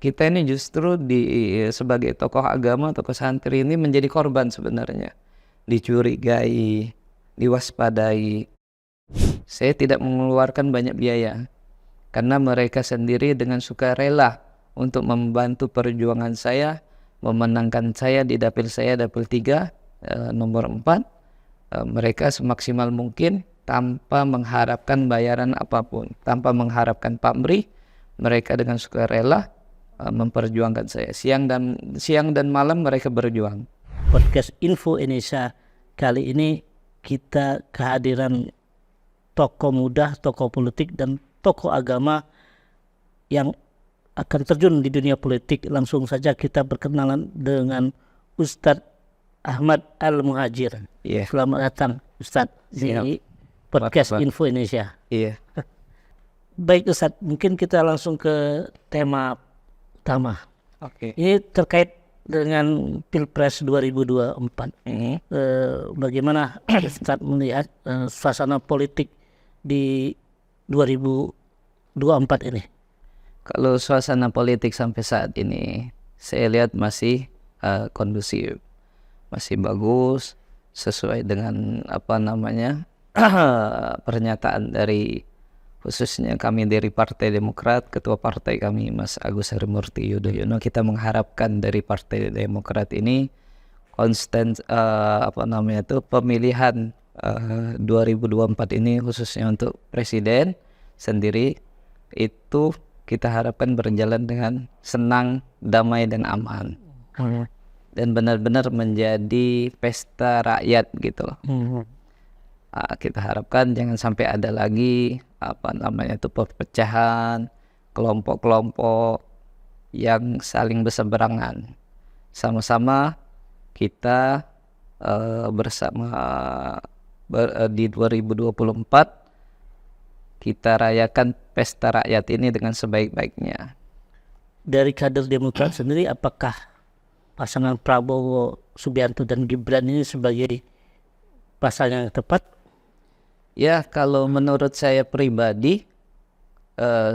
kita ini justru sebagai tokoh agama, tokoh santri ini menjadi korban sebenarnya. Dicurigai, diwaspadai. Saya tidak mengeluarkan banyak biaya karena mereka sendiri dengan sukarela untuk membantu perjuangan saya, memenangkan saya di dapil saya, dapil 3, nomor 4. Mereka semaksimal mungkin tanpa mengharapkan bayaran apapun, tanpa mengharapkan pamrih. Mereka dengan sukarela memperjuangkan saya. Siang dan malam mereka berjuang. Podcast Info Indonesia kali ini kita kehadiran tokoh muda, tokoh politik dan tokoh agama yang akan terjun di dunia politik. Langsung saja kita berkenalan dengan Ustadz Ahmad Al-Muhajir. Iya. Selamat datang Ustadz di Podcast Info Indonesia. Iya. Baik Ustadz, mungkin kita langsung ke tema utama. Oke. Ini terkait dengan Pilpres 2024. Bagaimana Ustadz melihat suasana politik di 2024 ini? Kalau suasana politik sampai saat ini saya lihat masih kondusif, masih bagus, sesuai dengan pernyataan dari khususnya kami dari Partai Demokrat, ketua partai kami Mas Agus Harimurti Yudhoyono. Kita mengharapkan dari Partai Demokrat ini konsisten pemilihan 2024 ini khususnya untuk presiden sendiri itu kita harapkan berjalan dengan senang, damai dan aman. Dan benar-benar menjadi pesta rakyat gitu. Kita harapkan jangan sampai ada lagi perpecahan, kelompok-kelompok yang saling berseberangan. Sama-sama kita di 2024 kita rayakan pesta rakyat ini dengan sebaik-baiknya. Dari kader Demokrat sendiri, apakah pasangan Prabowo Subianto dan Gibran ini sebagai pasangan yang tepat? Ya, kalau menurut saya pribadi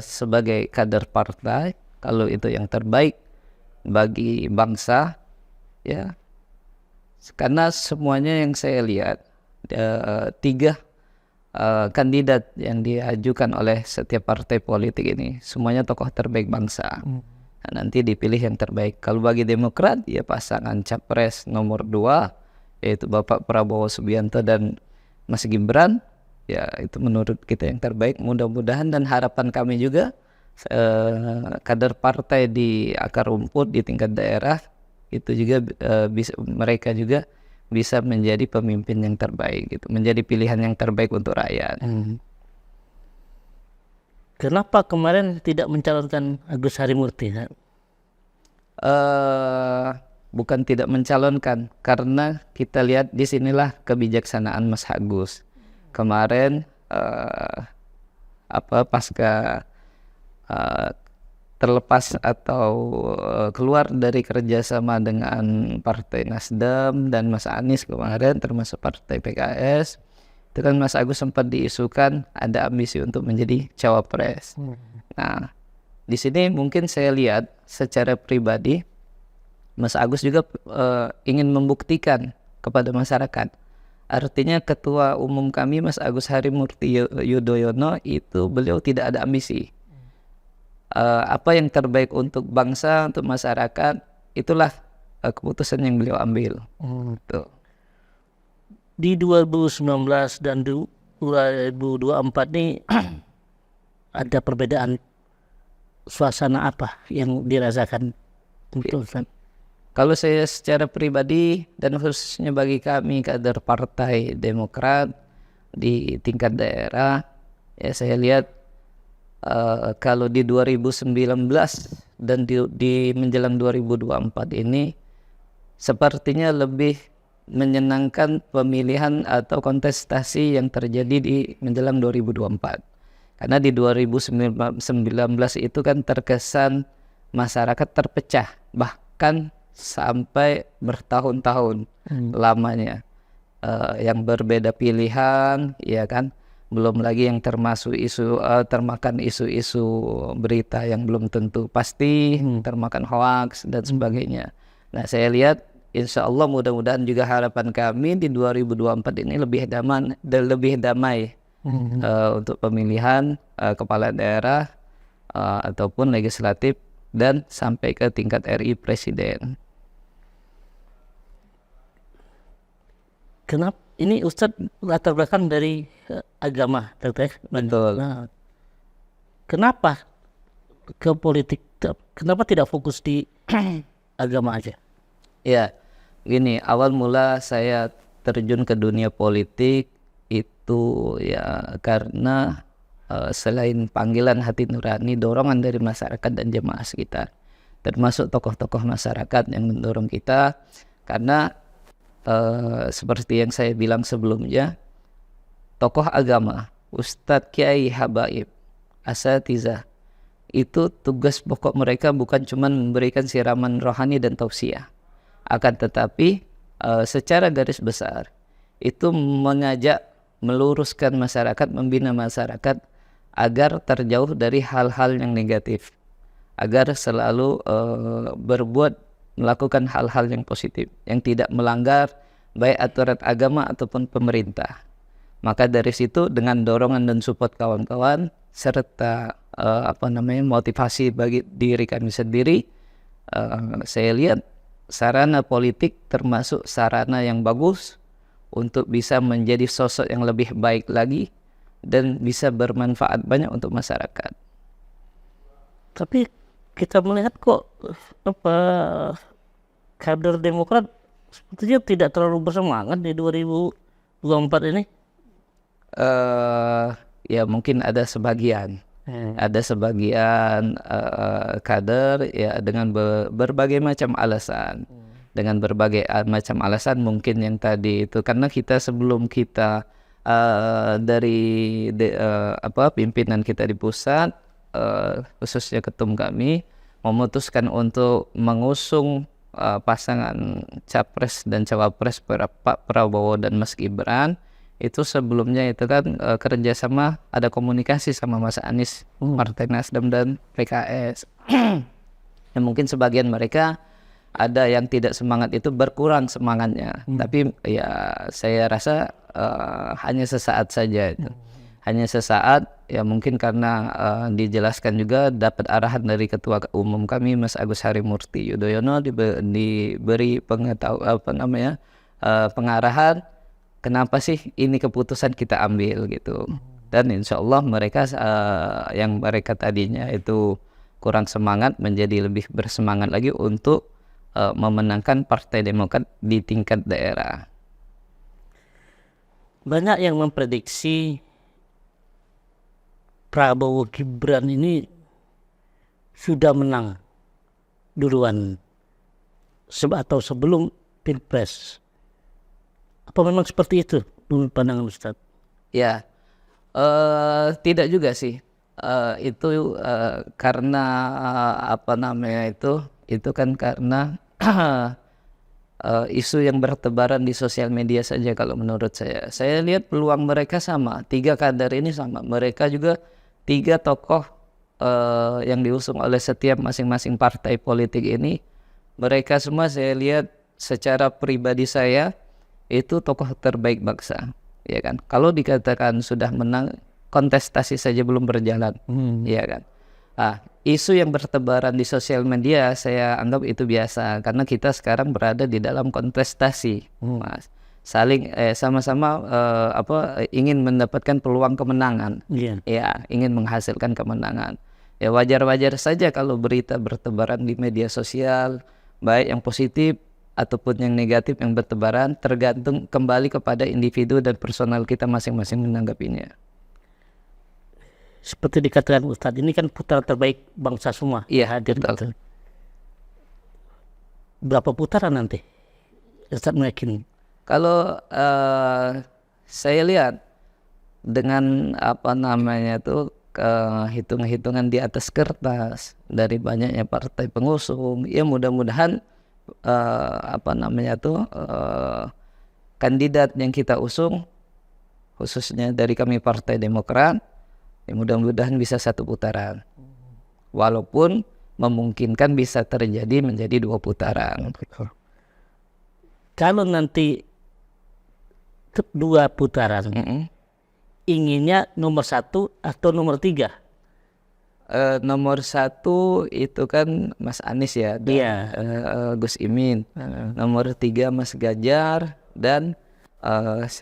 sebagai kader partai, kalau itu yang terbaik bagi bangsa, ya. Karena semuanya yang saya lihat 3 kandidat yang diajukan oleh setiap partai politik ini semuanya tokoh terbaik bangsa. Nah, nanti dipilih yang terbaik. Kalau bagi Demokrat, ya pasangan capres nomor 2 yaitu Bapak Prabowo Subianto dan Mas Gibran. Ya, itu menurut kita yang terbaik. Mudah-mudahan dan harapan kami juga kader partai di akar rumput di tingkat daerah itu juga mereka juga bisa menjadi pemimpin yang terbaik gitu, menjadi pilihan yang terbaik untuk rakyat. Kenapa kemarin tidak mencalonkan Agus Harimurti? Bukan tidak mencalonkan, karena kita lihat di sinilah kebijaksanaan Mas Agus. Kemarin pasca terlepas atau keluar dari kerjasama dengan Partai Nasdem dan Mas Anies kemarin, termasuk Partai PKS, itu kan Mas Agus sempat diisukan ada ambisi untuk menjadi cawapres. Nah, di sini mungkin saya lihat secara pribadi Mas Agus juga ingin membuktikan kepada masyarakat. Artinya ketua umum kami Mas Agus Harimurti Yudhoyono itu beliau tidak ada ambisi. Apa yang terbaik untuk bangsa, untuk masyarakat, itulah keputusan yang beliau ambil. Di 2019 dan 2024 ini ada perbedaan suasana apa yang dirasakan? Kalau saya secara pribadi dan khususnya bagi kami kader Partai Demokrat di tingkat daerah, ya saya lihat kalau di 2019 dan di menjelang 2024 ini sepertinya lebih menyenangkan pemilihan atau kontestasi yang terjadi di menjelang 2024. Karena di 2019 itu kan terkesan masyarakat terpecah, bahkan sampai bertahun-tahun lamanya, yang berbeda pilihan, ya kan, belum lagi yang termasuk termakan isu-isu berita yang belum tentu pasti, termakan hoaks dan sebagainya. Nah, saya lihat insya Allah mudah-mudahan juga harapan kami di 2024 ini lebih damai untuk pemilihan kepala daerah ataupun legislatif dan sampai ke tingkat RI Presiden. Kenapa ini Ustadz latar belakang dari agama, Dr. Betul. Nah, kenapa ke politik? Kenapa tidak fokus di agama aja? Ya, gini, awal mula saya terjun ke dunia politik itu ya karena selain panggilan hati nurani, dorongan dari masyarakat dan jemaah sekitar, termasuk tokoh-tokoh masyarakat yang mendorong kita, karena seperti yang saya bilang sebelumnya, tokoh agama, ustadz, kiai, habaib, asatizah, itu tugas pokok mereka bukan cuma memberikan siraman rohani dan tausiah, akan tetapi secara garis besar itu mengajak, meluruskan masyarakat, membina masyarakat agar terjauh dari hal-hal yang negatif, agar selalu melakukan hal-hal yang positif, yang tidak melanggar baik aturan agama ataupun pemerintah. Maka dari situ dengan dorongan dan support kawan-kawan serta motivasi bagi diri kami sendiri, saya lihat sarana politik termasuk sarana yang bagus untuk bisa menjadi sosok yang lebih baik lagi dan bisa bermanfaat banyak untuk masyarakat. Tapi kita melihat kok kader Demokrat sepertinya tidak terlalu bersemangat di 2024 ini. Ya mungkin ada sebagian, kader ya dengan berbagai macam alasan, dengan berbagai macam alasan mungkin yang tadi itu karena kita sebelum kita pimpinan kita di pusat, khususnya ketum kami memutuskan untuk mengusung pasangan capres dan cawapres Pak Prabowo dan Mas Gibran. Itu sebelumnya itu kan kerjasama, ada komunikasi sama Mas Anies, Partai Nasdem dan PKS. Ya, mungkin sebagian mereka ada yang tidak semangat, itu berkurang semangatnya. Tapi ya saya rasa hanya sesaat saja itu. Hanya sesaat, ya mungkin karena dijelaskan juga dapat arahan dari Ketua Umum kami Mas Agus Harimurti Yudhoyono, diberi pengarahan kenapa sih ini keputusan kita ambil gitu. Dan insya Allah mereka yang mereka tadinya itu kurang semangat menjadi lebih bersemangat lagi untuk memenangkan Partai Demokrat di tingkat daerah. Banyak yang memprediksi Prabowo Gibran ini sudah menang duluan atau sebelum Pilpres. Apa memang seperti itu menurut pandangan Ustadz? Ya, tidak juga sih. Itu karena itu kan karena isu yang bertebaran di sosial media saja. Kalau menurut saya lihat peluang mereka sama. 3 kader ini sama. Mereka juga 3 tokoh yang diusung oleh setiap masing-masing partai politik ini, mereka semua saya lihat secara pribadi saya itu tokoh terbaik bangsa, ya kan. Kalau dikatakan sudah menang, kontestasi saja belum berjalan, ya kan. Isu yang bertebaran di sosial media saya anggap itu biasa karena kita sekarang berada di dalam kontestasi, Mas. Saling sama-sama ingin mendapatkan peluang kemenangan, ya, ingin menghasilkan kemenangan. Ya wajar-wajar saja kalau berita bertebaran di media sosial, baik yang positif ataupun yang negatif yang bertebaran, tergantung kembali kepada individu dan personal kita masing-masing menanggapinya. Seperti dikatakan Ustadz, ini kan putra terbaik bangsa semua. Iya, hadir. betul. Berapa putaran nanti Ustadz meyakini? Kalau saya lihat dengan hitung-hitungan di atas kertas dari banyaknya partai pengusung, ya mudah-mudahan kandidat yang kita usung khususnya dari kami Partai Demokrat, ya mudah-mudahan bisa 1 putaran. Walaupun memungkinkan bisa terjadi menjadi 2 putaran. Kalau nanti 2 putaran, inginnya nomor 1 atau nomor 3? Nomor 1 itu kan Mas Anies ya, dan Iya. Gus Imin. Nomor 3 Mas Ganjar dan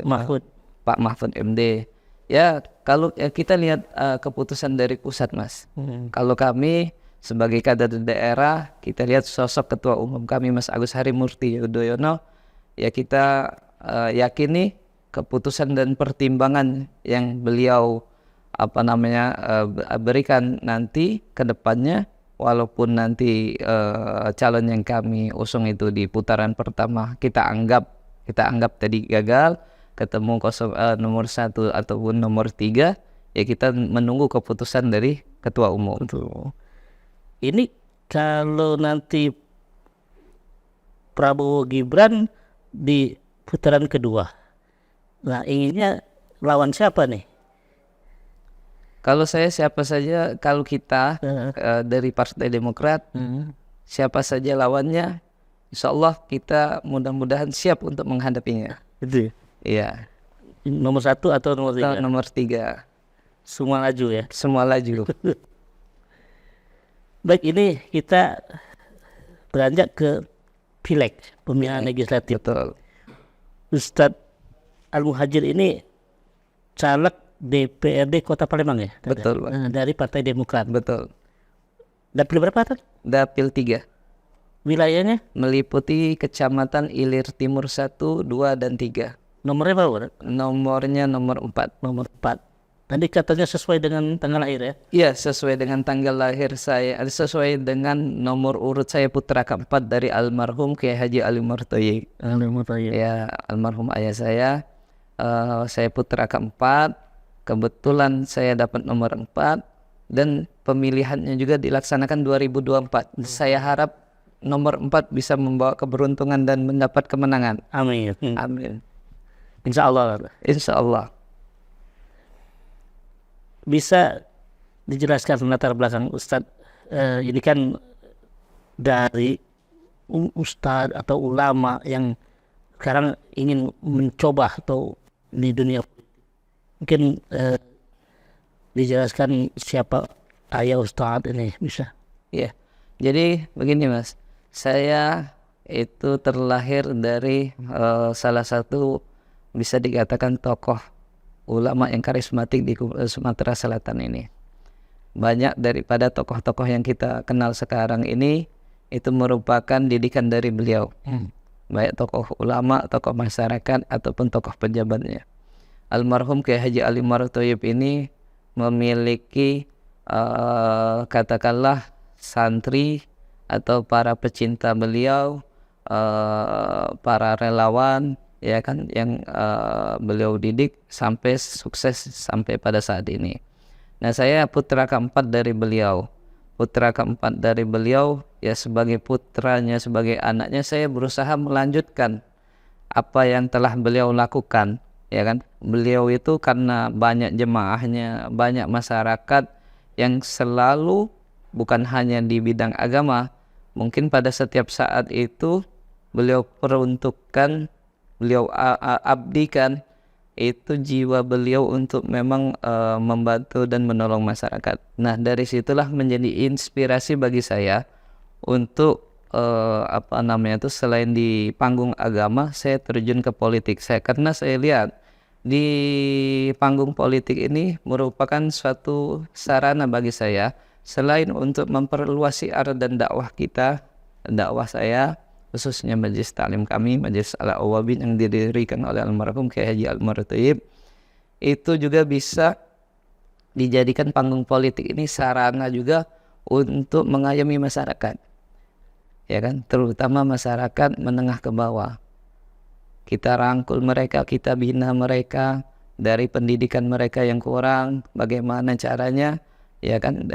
Mahfud. Pak Mahfud MD. Ya kalau kita lihat keputusan dari pusat, Mas. Kalau kami sebagai kader daerah, kita lihat sosok ketua umum kami Mas Agus Harimurti Yudhoyono, ya kita yakini keputusan dan pertimbangan yang beliau berikan nanti ke depannya, walaupun nanti calon yang kami usung itu di putaran pertama kita anggap tadi gagal, ketemu nomor 1 ataupun nomor 3, ya kita menunggu keputusan dari ketua umum. Ini kalau nanti Prabowo Gibran di putaran kedua, nah inginnya lawan siapa nih? Kalau saya siapa saja, kalau kita dari Partai Demokrat, siapa saja lawannya, insya Allah kita mudah-mudahan siap untuk menghadapinya. Itu Iya. nomor 1 atau nomor 3? Nomor 3. Semua laju ya. Semua laju. Baik, ini kita beranjak ke pileg, pemilihan legislatif. Betul. Ustadz Al-Muhajir ini caleg DPRD Kota Palembang ya? Betul, Pak. Dari Partai Demokrat. Betul. Dapil berapa kan? Dapil 3. Wilayahnya? Meliputi Kecamatan Ilir Timur 1, 2, dan 3. Nomornya berapa? Nomornya nomor 4. Nomor 4. Tadi katanya sesuai dengan tanggal lahir ya? Iya, sesuai dengan tanggal lahir saya, sesuai dengan nomor urut saya putra keempat dari almarhum Kiai Haji Ali Umar Thayyib. Ya, almarhum ayah saya putra keempat. Kebetulan saya dapat nomor 4 dan pemilihannya juga dilaksanakan 2024. Saya harap nomor 4 bisa membawa keberuntungan dan mendapat kemenangan. Amin. Amin. Insya Allah. Insya Allah. Bisa dijelaskan latar belakang Ustadz, ini kan dari Ustadz atau ulama yang sekarang ingin mencoba atau di dunia politik. Mungkin dijelaskan siapa ayah Ustadz ini, bisa? Ya, jadi begini Mas, saya itu terlahir dari salah satu bisa dikatakan tokoh ulama yang karismatik di Sumatera Selatan ini. Banyak daripada tokoh-tokoh yang kita kenal sekarang ini itu merupakan didikan dari beliau. Baik tokoh ulama, tokoh masyarakat ataupun tokoh pejabatnya. Almarhum Kiai Haji Ali Umar Thayyib ini memiliki katakanlah santri atau para pecinta beliau, para relawan, ya kan, yang beliau didik sampai sukses sampai pada saat ini. Nah, saya putra keempat dari beliau. Ya sebagai putranya, sebagai anaknya, saya berusaha melanjutkan apa yang telah beliau lakukan, ya kan. Beliau itu karena banyak jemaahnya, banyak masyarakat yang selalu bukan hanya di bidang agama, mungkin pada setiap saat itu beliau peruntukkan, beliau abdikan itu jiwa beliau untuk memang membantu dan menolong masyarakat. Nah, dari situlah menjadi inspirasi bagi saya untuk selain di panggung agama, saya terjun ke politik. Karena saya lihat di panggung politik ini merupakan suatu sarana bagi saya, selain untuk memperluas syiar dan dakwah kita, dakwah saya, khususnya majelis taklim kami, majelis Al-Awwabin yang didirikan oleh almarhum Kiai Haji Ali Umar Thayyib, itu juga bisa dijadikan panggung politik ini sarana juga untuk mengayomi masyarakat, ya kan, terutama masyarakat menengah ke bawah. Kita rangkul mereka, kita bina mereka dari pendidikan mereka yang kurang, bagaimana caranya, ya kan,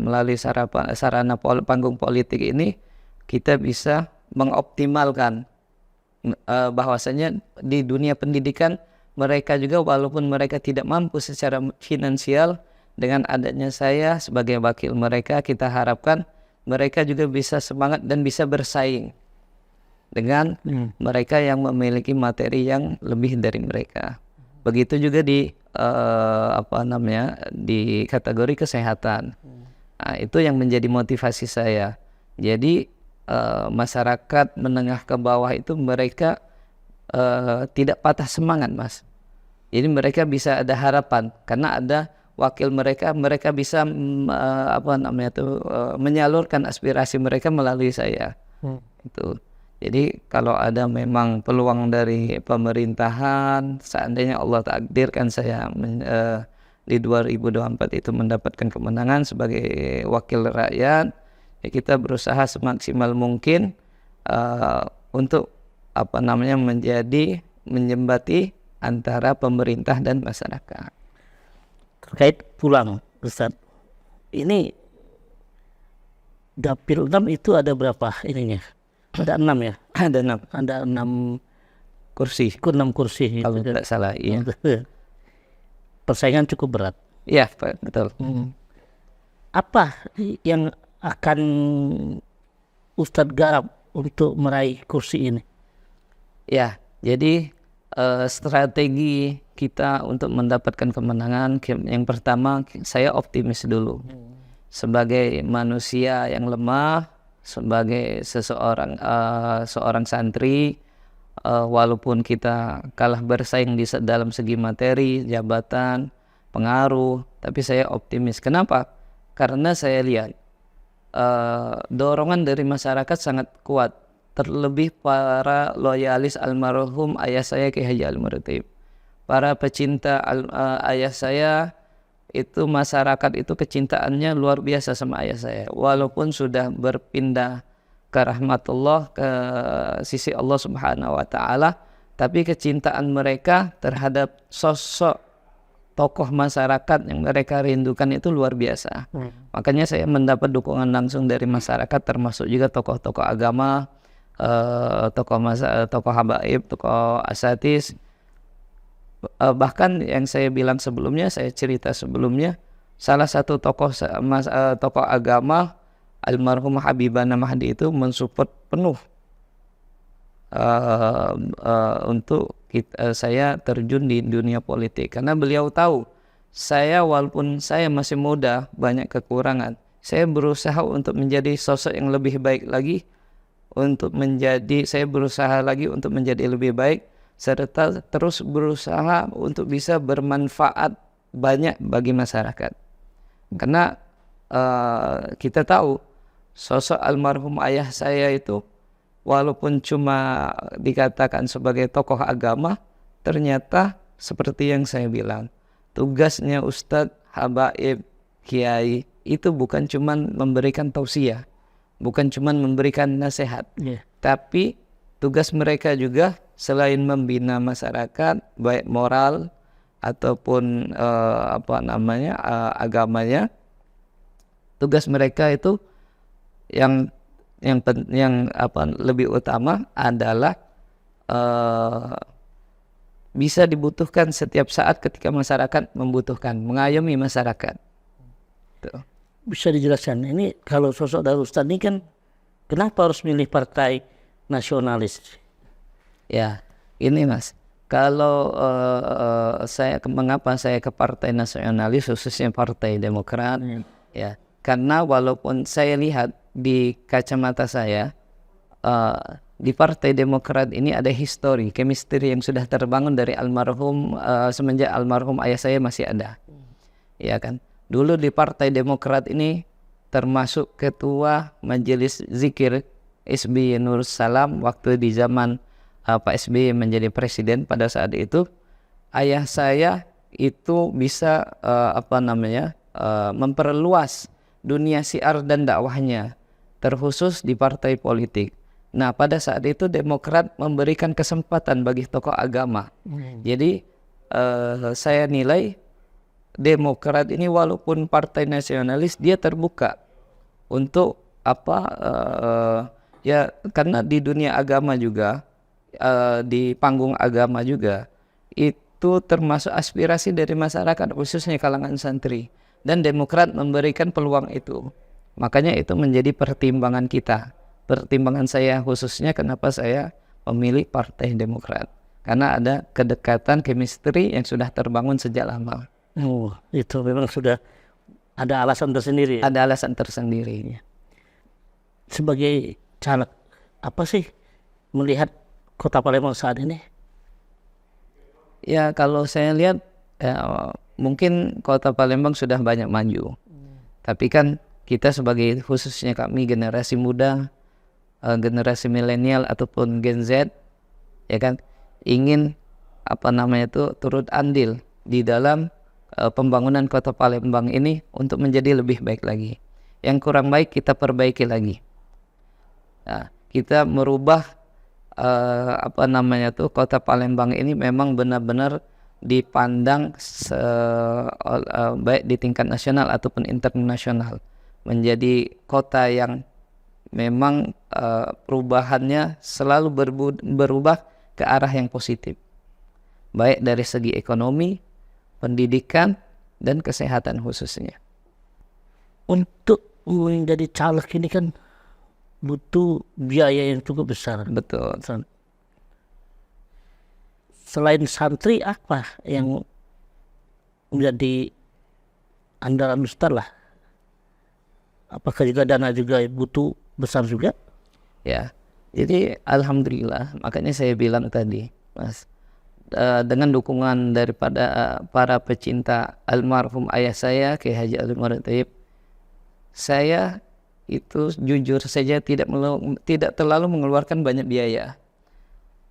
melalui sarana panggung politik ini kita bisa mengoptimalkan bahwasanya di dunia pendidikan mereka juga walaupun mereka tidak mampu secara finansial, dengan adanya saya sebagai wakil mereka, kita harapkan mereka juga bisa semangat dan bisa bersaing dengan mereka yang memiliki materi yang lebih dari mereka. Begitu juga di di kategori kesehatan. Nah, itu yang menjadi motivasi saya. Jadi masyarakat menengah ke bawah itu mereka tidak patah semangat, Mas. Jadi mereka bisa ada harapan karena ada wakil mereka, mereka bisa menyalurkan aspirasi mereka melalui saya. Itu. Jadi kalau ada memang peluang dari pemerintahan, seandainya Allah takdirkan saya di 2024 itu mendapatkan kemenangan sebagai wakil rakyat, ya kita berusaha semaksimal mungkin untuk menjembati antara pemerintah dan masyarakat. Terkait pulang, Ustaz, ini dapil 6 itu ada berapa ininya? Ada 6 ya? Ada 6 Ada 6 kursi enam kursi kalau gitu. tidak salah. Iya. Persaingan cukup berat. Iya, Pak, betul. Apa yang akan Ustadz garap untuk meraih kursi ini? Ya, jadi strategi kita untuk mendapatkan kemenangan, yang pertama saya optimis dulu. Sebagai manusia yang lemah, sebagai seorang santri, walaupun kita kalah bersaing dalam segi materi, jabatan, pengaruh, tapi saya optimis. Kenapa? Karena saya lihat dorongan dari masyarakat sangat kuat, terlebih para loyalis almarhum ayah saya Ki Haji Al-Muratib. Para pecinta ayah saya itu, masyarakat itu kecintaannya luar biasa sama ayah saya, walaupun sudah berpindah ke rahmatullah, ke sisi Allah Subhanahu wa Ta'ala, tapi kecintaan mereka terhadap sosok tokoh masyarakat yang mereka rindukan itu luar biasa. Makanya saya mendapat dukungan langsung dari masyarakat, termasuk juga tokoh-tokoh agama, tokoh habaib, tokoh asatis. Bahkan yang saya bilang sebelumnya, saya cerita sebelumnya, salah satu tokoh agama almarhum Habibana Mahdi itu mensupport penuh untuk saya terjun di dunia politik, karena beliau tahu saya walaupun saya masih muda, banyak kekurangan, saya berusaha untuk menjadi sosok yang lebih baik lagi, saya berusaha lagi untuk menjadi lebih baik, serta terus berusaha untuk bisa bermanfaat banyak bagi masyarakat. Karena kita tahu sosok almarhum ayah saya itu walaupun cuma dikatakan sebagai tokoh agama, ternyata seperti yang saya bilang, tugasnya Ustadz, habaib, kiai itu bukan cuma memberikan tausiah, bukan cuma memberikan nasihat, tapi tugas mereka juga selain membina masyarakat baik moral ataupun agamanya, tugas mereka itu yang lebih utama adalah bisa dibutuhkan setiap saat ketika masyarakat membutuhkan, mengayomi masyarakat. Tuh. Bisa dijelaskan ini kalau sosok dari Ustadz ini kan kenapa harus milih partai nasionalis? Ya, ini Mas, kalau mengapa saya ke partai nasionalis, khususnya Partai Demokrat, ya, karena walaupun saya lihat di kacamata saya, di Partai Demokrat ini ada histori, chemistry yang sudah terbangun dari almarhum, semenjak almarhum ayah saya masih ada, ya kan. Dulu di Partai Demokrat ini termasuk ketua Majelis Zikir SBY Nursalam waktu di zaman Pak SBY menjadi presiden pada saat itu. Ayah saya itu bisa memperluas dunia syiar dan dakwahnya, terkhusus di partai politik. Nah, pada saat itu Demokrat memberikan kesempatan bagi tokoh agama. Jadi saya nilai Demokrat ini walaupun partai nasionalis, dia terbuka untuk ya, karena di dunia agama juga, di panggung agama juga, itu termasuk aspirasi dari masyarakat khususnya kalangan santri, dan Demokrat memberikan peluang itu. Makanya itu menjadi pertimbangan kita, pertimbangan saya khususnya kenapa saya memilih Partai Demokrat, karena ada kedekatan chemistry yang sudah terbangun sejak lama. Oh, itu memang sudah ada alasan tersendiri. Ada alasan tersendiri. Sebagai caleg, apa sih melihat Kota Palembang saat ini? Ya kalau saya lihat mungkin Kota Palembang sudah banyak maju. Tapi kan kita sebagai khususnya kami generasi muda, generasi milenial ataupun Gen Z, ya kan, ingin turut andil di dalam pembangunan Kota Palembang ini untuk menjadi lebih baik lagi. Yang kurang baik kita perbaiki lagi. Nah, kita merubah Kota Palembang ini memang benar-benar dipandang baik di tingkat nasional ataupun internasional menjadi kota yang memang perubahannya selalu berubah ke arah yang positif, baik dari segi ekonomi, pendidikan, dan kesehatan khususnya. Untuk menjadi caleg ini kan butuh biaya yang cukup besar. Betul. Selain santri, apa yang menjadi andalan Ustaz lah? Apakah juga dana juga butuh besar juga? Ya, jadi alhamdulillah, makanya saya bilang tadi, Mas, dengan dukungan daripada para pecinta almarhum ayah saya, Kiai Haji Abdul Murid Thayyib, saya itu jujur saja tidak terlalu mengeluarkan banyak biaya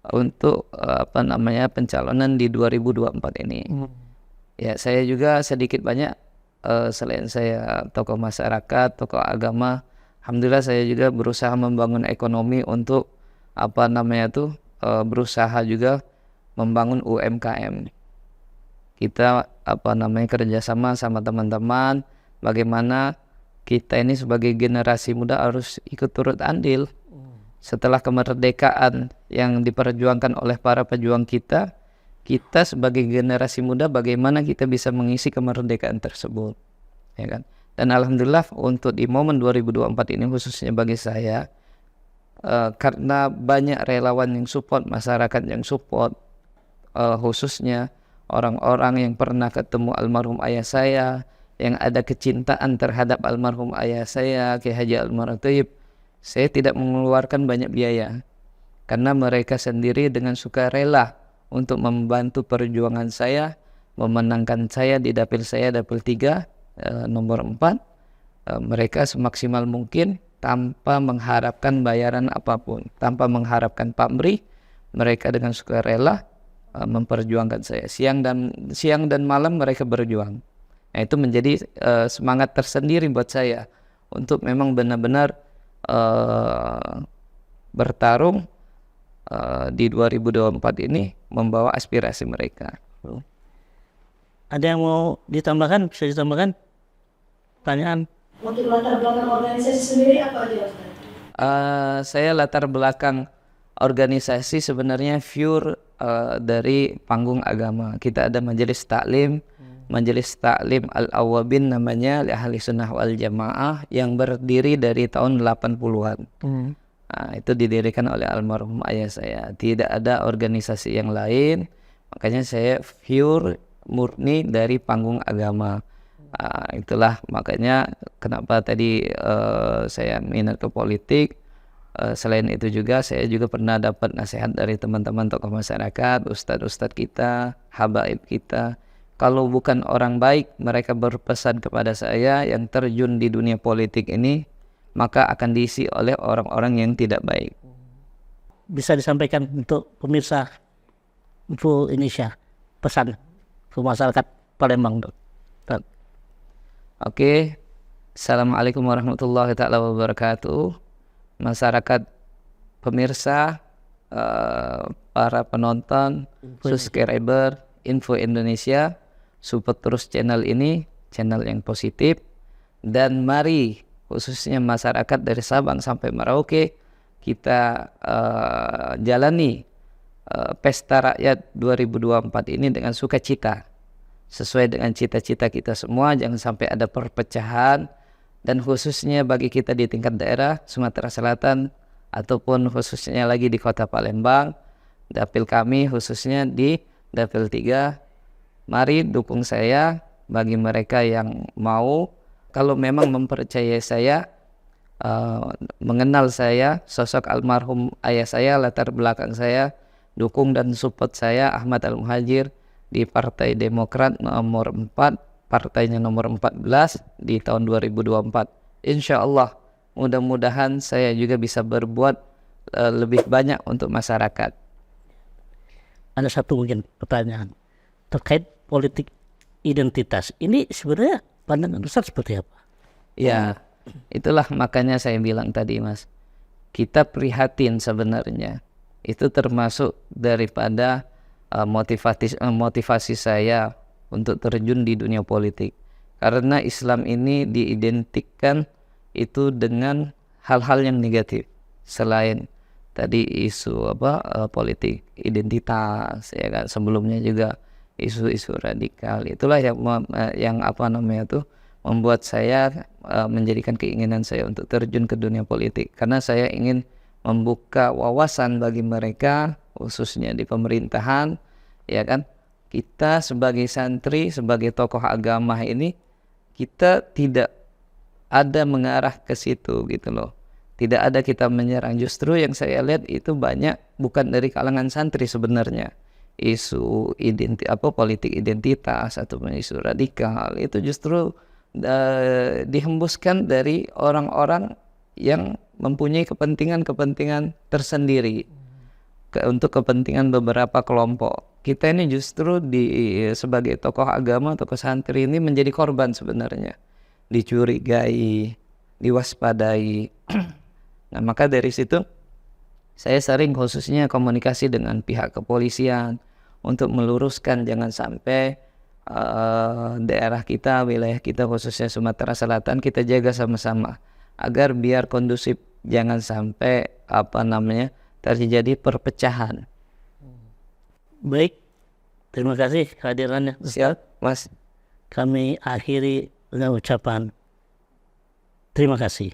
untuk pencalonan di 2024 ini. Ya, saya juga sedikit banyak selain saya tokoh masyarakat, tokoh agama, alhamdulillah saya juga berusaha membangun ekonomi untuk berusaha juga membangun UMKM. Kita kerjasama sama teman-teman, bagaimana kita ini sebagai generasi muda harus ikut turut andil setelah kemerdekaan yang diperjuangkan oleh para pejuang kita. Kita sebagai generasi muda bagaimana kita bisa mengisi kemerdekaan tersebut, ya kan? Dan alhamdulillah untuk di momen 2024 ini khususnya bagi saya, karena banyak relawan yang support, masyarakat yang support, khususnya orang-orang yang pernah ketemu almarhum ayah saya, yang ada kecintaan terhadap almarhum ayah saya, Kiai Haji Abdul Murid Thayyib, saya tidak mengeluarkan banyak biaya, karena mereka sendiri dengan sukarela untuk membantu perjuangan saya, memenangkan saya di dapil saya, dapil 3, nomor 4. Mereka semaksimal mungkin tanpa mengharapkan bayaran apapun, tanpa mengharapkan pamrih, mereka dengan sukarela memperjuangkan saya. Siang dan malam mereka berjuang. Nah, itu menjadi semangat tersendiri buat saya untuk memang benar-benar bertarung di 2024 ini membawa aspirasi mereka. Ada yang mau ditambahkan? Bisa ditambahkan? Pertanyaan? Untuk latar belakang organisasi sendiri apa aja, Ustaz? Saya latar belakang organisasi sebenarnya pure dari panggung agama. Kita ada Majelis Taklim, Majelis Taklim Al-Awwabin namanya, Ahli Sunnah wal Jamaah, yang berdiri dari tahun 80-an. Nah, itu didirikan oleh almarhum ayah saya. Tidak ada organisasi yang lain, makanya saya pure murni dari panggung agama. Itulah makanya kenapa tadi saya minat ke politik. Selain itu juga saya juga pernah dapat nasihat dari teman-teman tokoh masyarakat, ustadz-ustadz kita, habaib kita. Kalau bukan orang baik, mereka berpesan kepada saya yang terjun di dunia politik ini, maka akan diisi oleh orang-orang yang tidak baik. Bisa disampaikan untuk pemirsa Info Indonesia, pesan ke masyarakat Palembang. Oke. Assalamualaikum warahmatullahi taala wabarakatuh. Masyarakat, pemirsa, para penonton, subscriber Info Indonesia, support terus channel ini, channel yang positif, dan mari khususnya masyarakat dari Sabang sampai Merauke kita jalani Pesta Rakyat 2024 ini dengan sukacita, sesuai dengan cita-cita kita semua. Jangan sampai ada perpecahan, dan khususnya bagi kita di tingkat daerah Sumatera Selatan ataupun khususnya lagi di Kota Palembang, dapil kami khususnya di dapil 3, mari dukung saya. Bagi mereka yang mau, kalau memang mempercayai saya, mengenal saya, sosok almarhum ayah saya, latar belakang saya, dukung dan support saya Ahmad Al-Muhajir di Partai Demokrat nomor 4, partainya nomor 14 di tahun 2024. Insya Allah, mudah-mudahan saya juga bisa berbuat lebih banyak untuk masyarakat. Ada satu mungkin pertanyaan terkait politik identitas. Ini sebenarnya pandangan Ustaz seperti apa? Ya, itulah makanya saya bilang tadi, Mas. Kita prihatin sebenarnya. Itu termasuk daripada motivasi saya untuk terjun di dunia politik. Karena Islam ini diidentikan itu dengan hal-hal yang negatif. Selain tadi isu politik identitas, ya kan, sebelumnya juga isu-isu radikal. Itulah yang membuat saya menjadikan keinginan saya untuk terjun ke dunia politik, karena saya ingin membuka wawasan bagi mereka khususnya di pemerintahan, ya kan. Kita sebagai santri, sebagai tokoh agama ini, kita tidak ada mengarah ke situ gitu loh. Tidak ada kita menyerang. Justru yang saya lihat itu banyak bukan dari kalangan santri sebenarnya. Isu politik identitas atau isu radikal itu justru dihembuskan dari orang-orang yang mempunyai kepentingan-kepentingan tersendiri untuk kepentingan beberapa kelompok. Kita ini justru sebagai tokoh agama, tokoh santri ini menjadi korban sebenarnya, dicurigai, diwaspadai. Nah, maka dari situ saya sering khususnya komunikasi dengan pihak kepolisian untuk meluruskan jangan sampai daerah kita, wilayah kita khususnya Sumatera Selatan kita jaga sama-sama agar biar kondusif, jangan sampai terjadi perpecahan. Baik, terima kasih kehadirannya Ustaz. Siap, Mas. Kami akhiri dengan ucapan terima kasih.